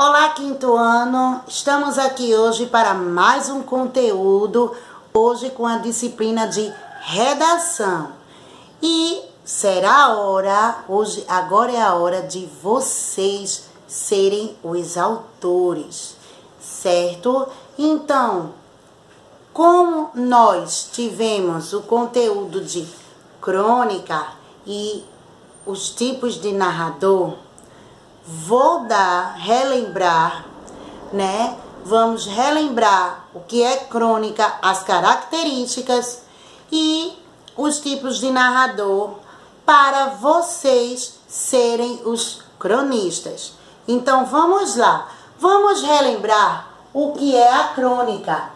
Olá, quinto ano! Estamos aqui hoje para mais um conteúdo, hoje com a disciplina de redação. E será a hora, agora é a hora de vocês serem os autores, certo? Então, como nós tivemos o conteúdo de crônica e os tipos de narrador, vou relembrar, né? Vamos relembrar o que é crônica, as características e os tipos de narrador para vocês serem os cronistas. Então vamos lá, vamos relembrar o que é a crônica.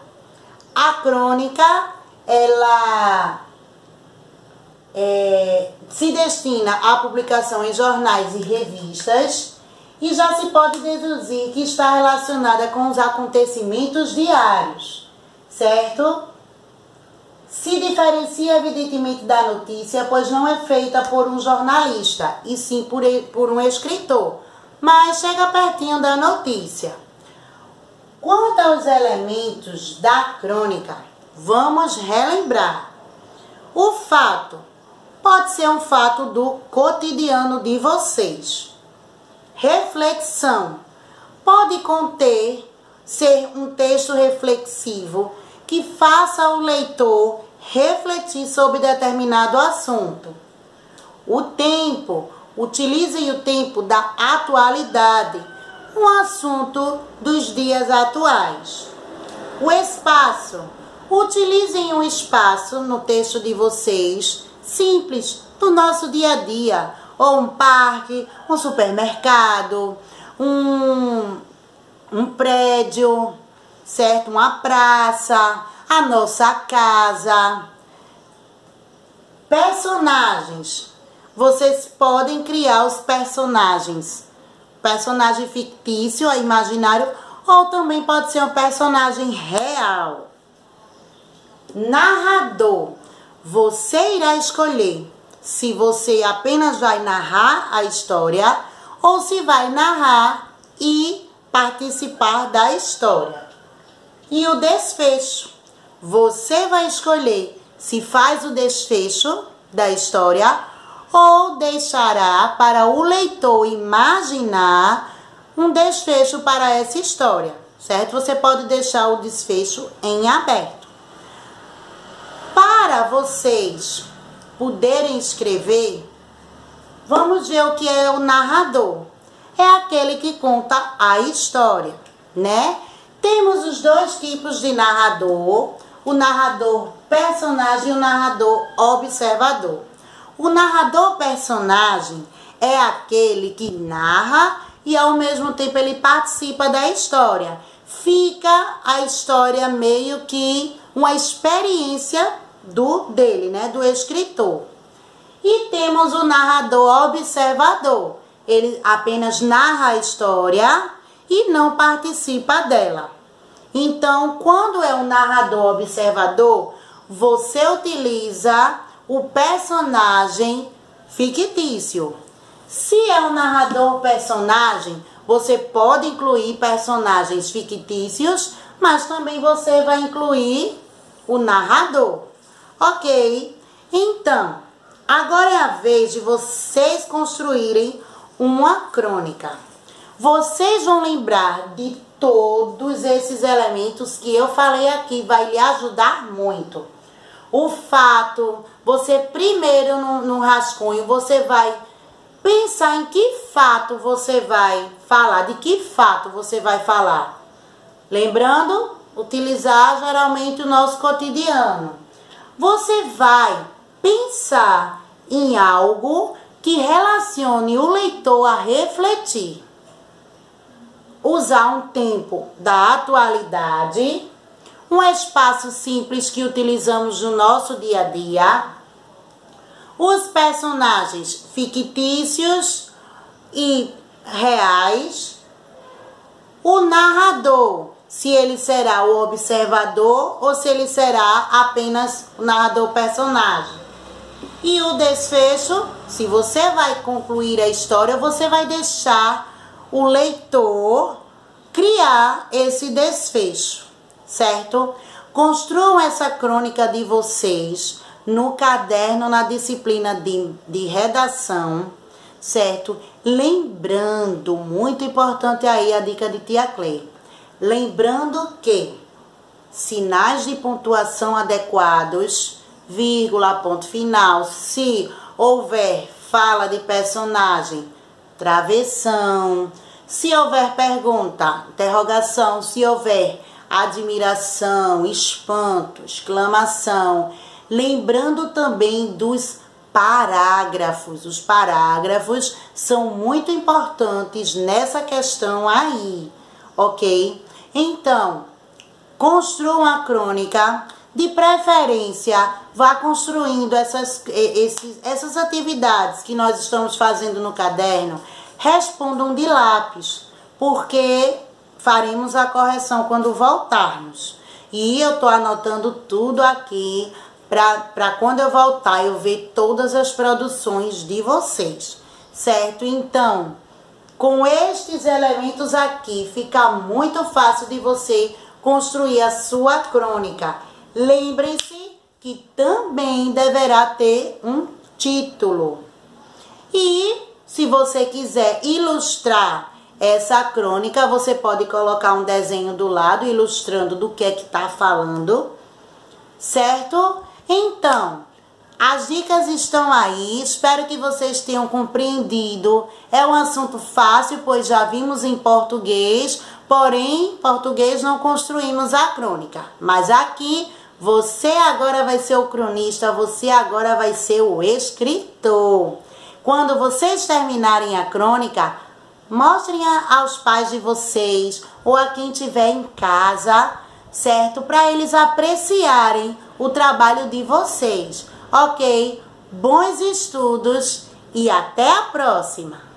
A crônica, ela se destina à publicação em jornais e revistas e já se pode deduzir que está relacionada com os acontecimentos diários, certo? Se diferencia evidentemente da notícia, pois não é feita por um jornalista, e sim por um escritor, mas chega pertinho da notícia. Quanto aos elementos da crônica, vamos relembrar. O fato pode ser um fato do cotidiano de vocês. Reflexão pode ser um texto reflexivo que faça o leitor refletir sobre determinado assunto. O tempo, utilizem o tempo da atualidade, um assunto dos dias atuais. O espaço, utilizem um espaço no texto de vocês, simples, do nosso dia a dia, ou um parque, um supermercado, um prédio, certo? Uma praça, a nossa casa. Personagens, vocês podem criar os personagem fictício, imaginário, ou também pode ser um personagem real. Narrador, você irá escolher se você apenas vai narrar a história ou se vai narrar e participar da história. E o desfecho, você vai escolher se faz o desfecho da história ou deixará para o leitor imaginar um desfecho para essa história, certo? Você pode deixar o desfecho em aberto. Para vocês poderem escrever, vamos ver o que é o narrador. É aquele que conta a história, né? Temos os dois tipos de narrador, o narrador personagem e o narrador observador. O narrador personagem é aquele que narra e ao mesmo tempo ele participa da história. Fica a história meio que uma experiência dele, né, do escritor. E temos o narrador observador. Ele apenas narra a história e não participa dela. Então, quando é um narrador observador, você utiliza o personagem fictício. Se é um narrador personagem, você pode incluir personagens fictícios, mas também você vai incluir o narrador. Ok? Então, agora é a vez de vocês construírem uma crônica. Vocês vão lembrar de todos esses elementos que eu falei aqui, vai lhe ajudar muito. O fato, você primeiro no rascunho, você vai pensar em que fato você vai falar, de que fato você vai falar. Lembrando, utilizar geralmente o nosso cotidiano. Você vai pensar em algo que relacione o leitor a refletir. Usar um tempo da atualidade, um espaço simples que utilizamos no nosso dia a dia, os personagens fictícios e reais, o narrador, se ele será o observador ou se ele será apenas o narrador personagem. E o desfecho, se você vai concluir a história, você vai deixar o leitor criar esse desfecho, certo? Construam essa crônica de vocês no caderno, na disciplina de redação, certo? Lembrando, muito importante aí a dica de tia Clay, lembrando que sinais de pontuação adequados, vírgula, ponto final, se houver fala de personagem, travessão, se houver pergunta, interrogação, se houver admiração, espanto, exclamação. Lembrando também dos parágrafos. Os parágrafos são muito importantes nessa questão aí, ok? Então, construa a crônica. De preferência, vá construindo essas atividades que nós estamos fazendo no caderno. Respondam de lápis, porque faremos a correção quando voltarmos. E eu tô anotando tudo aqui para quando eu voltar eu ver todas as produções de vocês, certo? Então, com estes elementos aqui, fica muito fácil de você construir a sua crônica. Lembrem-se que também deverá ter um título. E se você quiser ilustrar essa crônica, você pode colocar um desenho do lado ilustrando do que é que tá falando, certo? Então, as dicas estão aí, espero que vocês tenham compreendido. É um assunto fácil, pois já vimos em português, porém, em português não construímos a crônica. Mas aqui, você agora vai ser o cronista, você agora vai ser o escritor. Quando vocês terminarem a crônica, mostrem aos pais de vocês ou a quem tiver em casa, certo? Para eles apreciarem o trabalho de vocês, ok? Bons estudos e até a próxima!